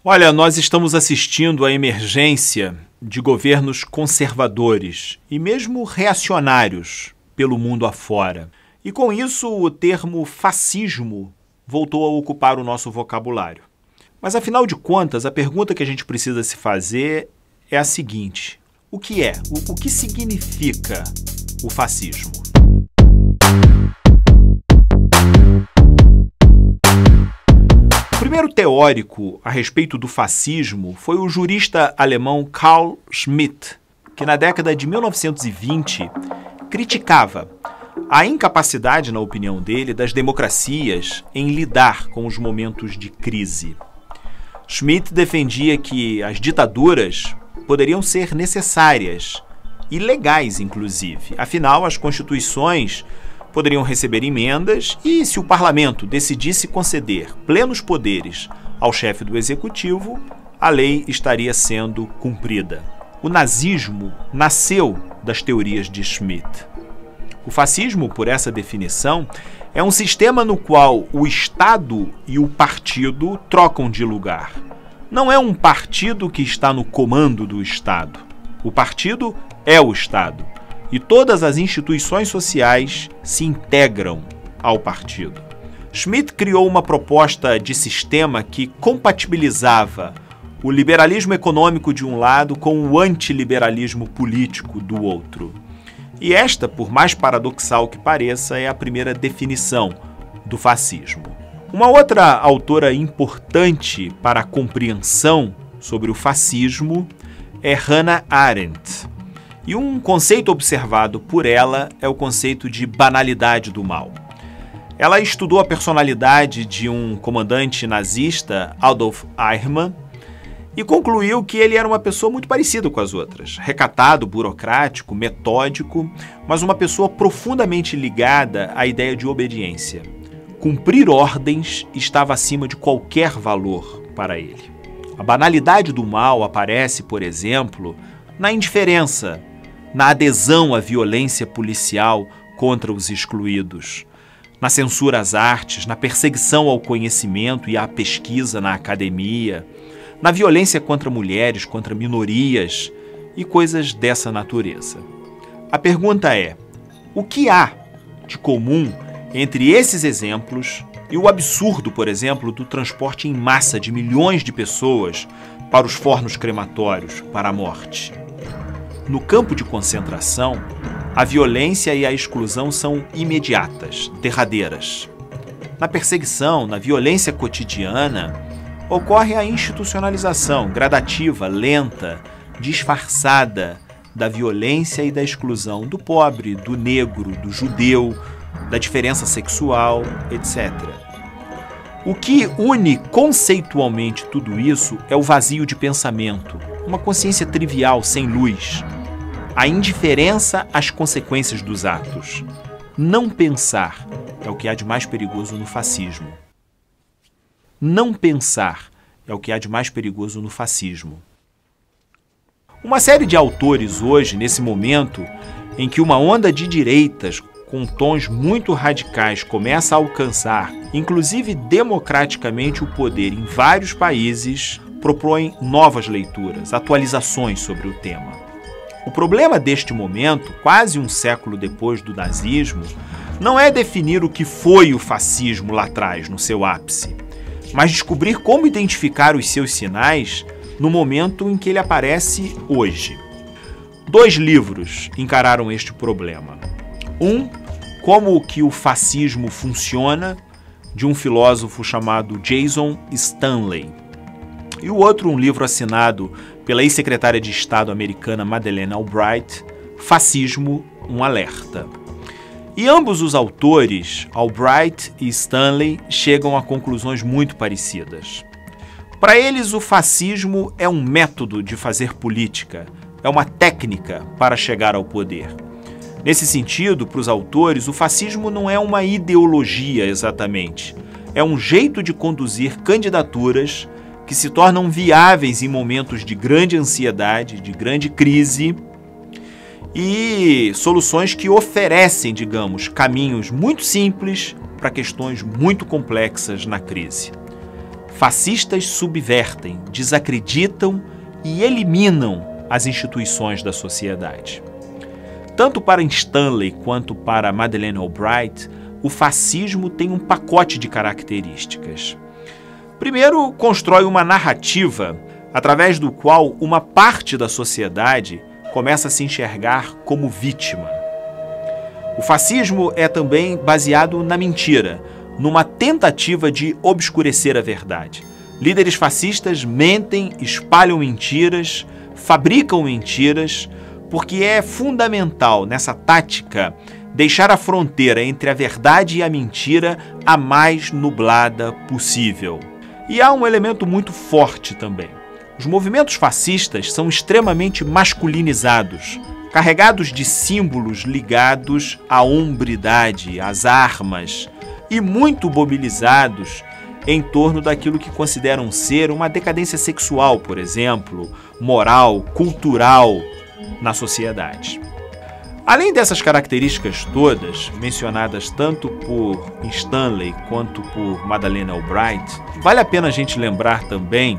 Olha, nós estamos assistindo à emergência de governos conservadores e mesmo reacionários pelo mundo afora. E com isso, o termo fascismo voltou a ocupar o nosso vocabulário. Mas afinal de contas, a pergunta que a gente precisa se fazer é a seguinte: o que é? O que significa o fascismo? O primeiro teórico a respeito do fascismo foi o jurista alemão Carl Schmitt, que na década de 1920 criticava a incapacidade, na opinião dele, das democracias em lidar com os momentos de crise. Schmitt defendia que as ditaduras poderiam ser necessárias e legais, inclusive. Afinal, as constituições poderiam receber emendas e, se o parlamento decidisse conceder plenos poderes ao chefe do executivo, a lei estaria sendo cumprida. O nazismo nasceu das teorias de Schmitt. O fascismo, por essa definição, é um sistema no qual o Estado e o partido trocam de lugar. Não é um partido que está no comando do Estado. O partido é o Estado. E todas as instituições sociais se integram ao partido. Schmitt criou uma proposta de sistema que compatibilizava o liberalismo econômico de um lado com o antiliberalismo político do outro. E esta, por mais paradoxal que pareça, é a primeira definição do fascismo. Uma outra autora importante para a compreensão sobre o fascismo é Hannah Arendt. E um conceito observado por ela é o conceito de banalidade do mal. Ela estudou a personalidade de um comandante nazista, Adolf Eichmann, e concluiu que ele era uma pessoa muito parecida com as outras. Recatado, burocrático, metódico, mas uma pessoa profundamente ligada à ideia de obediência. Cumprir ordens estava acima de qualquer valor para ele. A banalidade do mal aparece, por exemplo, na indiferença, na adesão à violência policial contra os excluídos, na censura às artes, na perseguição ao conhecimento e à pesquisa na academia, na violência contra mulheres, contra minorias e coisas dessa natureza. A pergunta é: o que há de comum entre esses exemplos e o absurdo, por exemplo, do transporte em massa de milhões de pessoas para os fornos crematórios, para a morte? No campo de concentração, a violência e a exclusão são imediatas, derradeiras. Na perseguição, na violência cotidiana, ocorre a institucionalização gradativa, lenta, disfarçada da violência e da exclusão do pobre, do negro, do judeu, da diferença sexual, etc. O que une conceitualmente tudo isso é o vazio de pensamento, uma consciência trivial, sem luz, a indiferença às consequências dos atos. Não pensar é o que há de mais perigoso no fascismo. Não pensar é o que há de mais perigoso no fascismo. Uma série de autores hoje, nesse momento em que uma onda de direitas com tons muito radicais começa a alcançar, inclusive democraticamente, o poder em vários países, propõem novas leituras, atualizações sobre o tema. O problema deste momento, quase um século depois do nazismo, não é definir o que foi o fascismo lá atrás, no seu ápice, mas descobrir como identificar os seus sinais no momento em que ele aparece hoje. 2 livros encararam este problema. Um, Como que o fascismo funciona, de um filósofo chamado Jason Stanley. E o outro, um livro assinado pela ex-secretária de Estado americana Madeleine Albright, Fascismo, um alerta. E ambos os autores, Albright e Stanley, chegam a conclusões muito parecidas. Para eles, o fascismo é um método de fazer política, é uma técnica para chegar ao poder. Nesse sentido, para os autores, o fascismo não é uma ideologia exatamente, é um jeito de conduzir candidaturas que se tornam viáveis em momentos de grande ansiedade, de grande crise, e soluções que oferecem, digamos, caminhos muito simples para questões muito complexas na crise. Fascistas subvertem, desacreditam e eliminam as instituições da sociedade. Tanto para Stanley quanto para Madeleine Albright, o fascismo tem um pacote de características. Primeiro, constrói uma narrativa através do qual uma parte da sociedade começa a se enxergar como vítima. O fascismo é também baseado na mentira, numa tentativa de obscurecer a verdade. Líderes fascistas mentem, espalham mentiras, fabricam mentiras, porque é fundamental nessa tática deixar a fronteira entre a verdade e a mentira a mais nublada possível. E há um elemento muito forte também. Os movimentos fascistas são extremamente masculinizados, carregados de símbolos ligados à hombridade, às armas, e muito mobilizados em torno daquilo que consideram ser uma decadência sexual, por exemplo, moral, cultural na sociedade. Além dessas características todas, mencionadas tanto por Stanley quanto por Madeleine Albright, vale a pena a gente lembrar também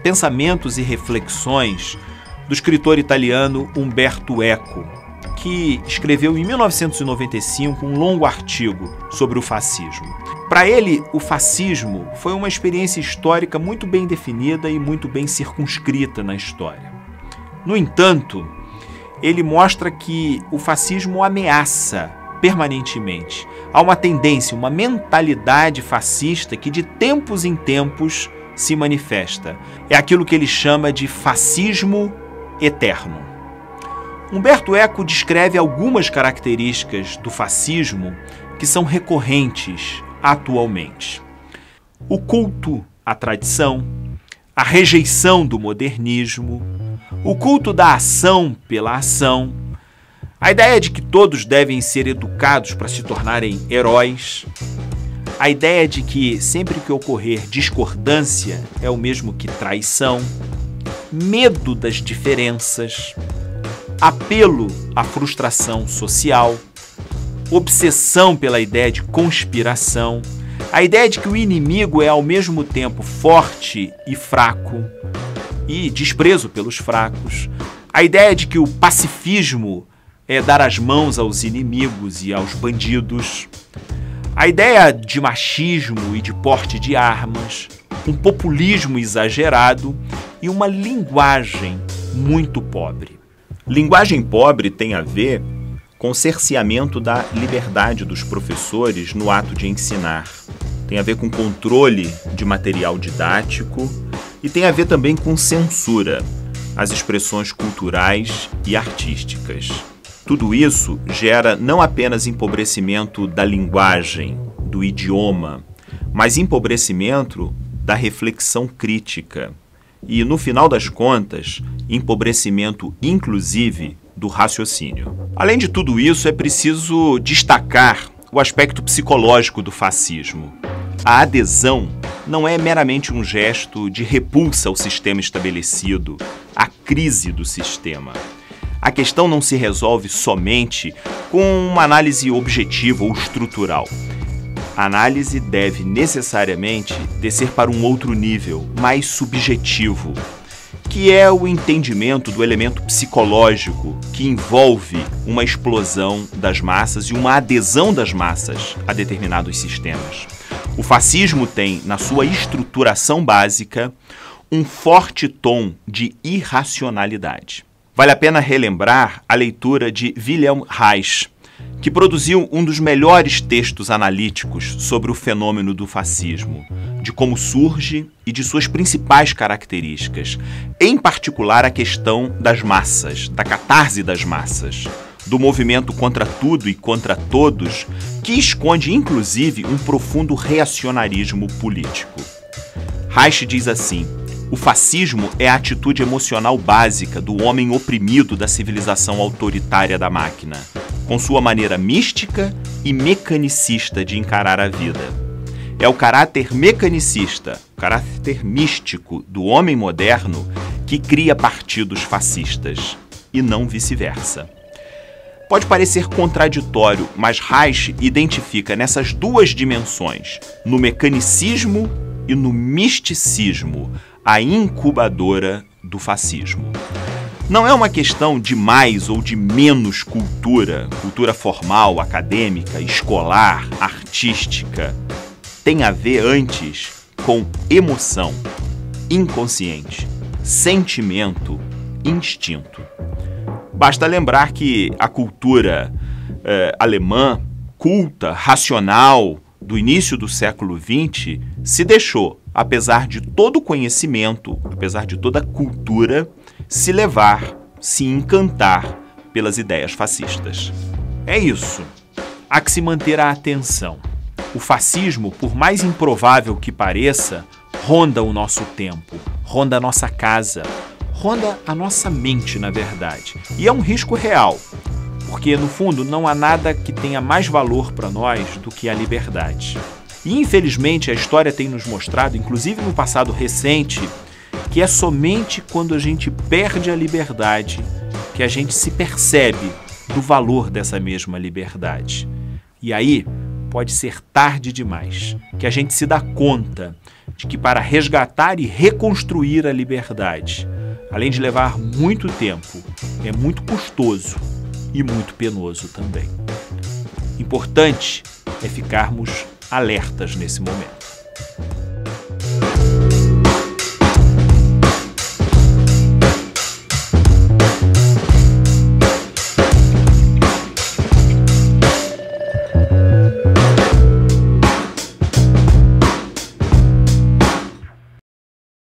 pensamentos e reflexões do escritor italiano Umberto Eco, que escreveu em 1995 um longo artigo sobre o fascismo. Para ele, o fascismo foi uma experiência histórica muito bem definida e muito bem circunscrita na história. No entanto, ele mostra que o fascismo ameaça permanentemente. Há uma tendência, uma mentalidade fascista que de tempos em tempos se manifesta. É aquilo que ele chama de fascismo eterno. Humberto Eco descreve algumas características do fascismo que são recorrentes atualmente. O culto à tradição, a rejeição do modernismo, o culto da ação pela ação, a ideia de que todos devem ser educados para se tornarem heróis, a ideia de que sempre que ocorrer discordância é o mesmo que traição, medo das diferenças, apelo à frustração social, obsessão pela ideia de conspiração, a ideia de que o inimigo é ao mesmo tempo forte e fraco, e desprezo pelos fracos, a ideia de que o pacifismo é dar as mãos aos inimigos e aos bandidos, a ideia de machismo e de porte de armas, um populismo exagerado e uma linguagem muito pobre. Linguagem pobre tem a ver com o cerceamento da liberdade dos professores no ato de ensinar. Tem a ver com controle de material didático e tem a ver também com censura às expressões culturais e artísticas. Tudo isso gera não apenas empobrecimento da linguagem, do idioma, mas empobrecimento da reflexão crítica. E, no final das contas, empobrecimento, inclusive, do raciocínio. Além de tudo isso, é preciso destacar o aspecto psicológico do fascismo. A adesão não é meramente um gesto de repulsa ao sistema estabelecido, à crise do sistema. A questão não se resolve somente com uma análise objetiva ou estrutural. A análise deve necessariamente descer para um outro nível, mais subjetivo, que é o entendimento do elemento psicológico que envolve uma explosão das massas e uma adesão das massas a determinados sistemas. O fascismo tem, na sua estruturação básica, um forte tom de irracionalidade. Vale a pena relembrar a leitura de Wilhelm Reich, que produziu um dos melhores textos analíticos sobre o fenômeno do fascismo, de como surge e de suas principais características, em particular a questão das massas, da catarse das massas, do movimento contra tudo e contra todos, que esconde inclusive um profundo reacionarismo político. Reich diz assim: o fascismo é a atitude emocional básica do homem oprimido da civilização autoritária da máquina, com sua maneira mística e mecanicista de encarar a vida. É o caráter mecanicista, o caráter místico do homem moderno que cria partidos fascistas, e não vice-versa. Pode parecer contraditório, mas Reich identifica nessas duas dimensões, no mecanicismo e no misticismo, a incubadora do fascismo. Não é uma questão de mais ou de menos cultura, cultura formal, acadêmica, escolar, artística. Tem a ver antes com emoção, inconsciente, sentimento, instinto. Basta lembrar que a cultura alemã, culta, racional, do início do século XX, se deixou, apesar de todo o conhecimento, apesar de toda a cultura, se levar, se encantar pelas ideias fascistas. É isso. Há que se manter a atenção. O fascismo, por mais improvável que pareça, ronda o nosso tempo, ronda a nossa casa, ronda a nossa mente, na verdade. E é um risco real, porque, no fundo, não há nada que tenha mais valor para nós do que a liberdade. E, infelizmente, a história tem nos mostrado, inclusive no passado recente, que é somente quando a gente perde a liberdade que a gente se percebe do valor dessa mesma liberdade. E aí pode ser tarde demais, que a gente se dá conta de que para resgatar e reconstruir a liberdade, além de levar muito tempo, é muito custoso e muito penoso também. Importante é ficarmos alertas nesse momento.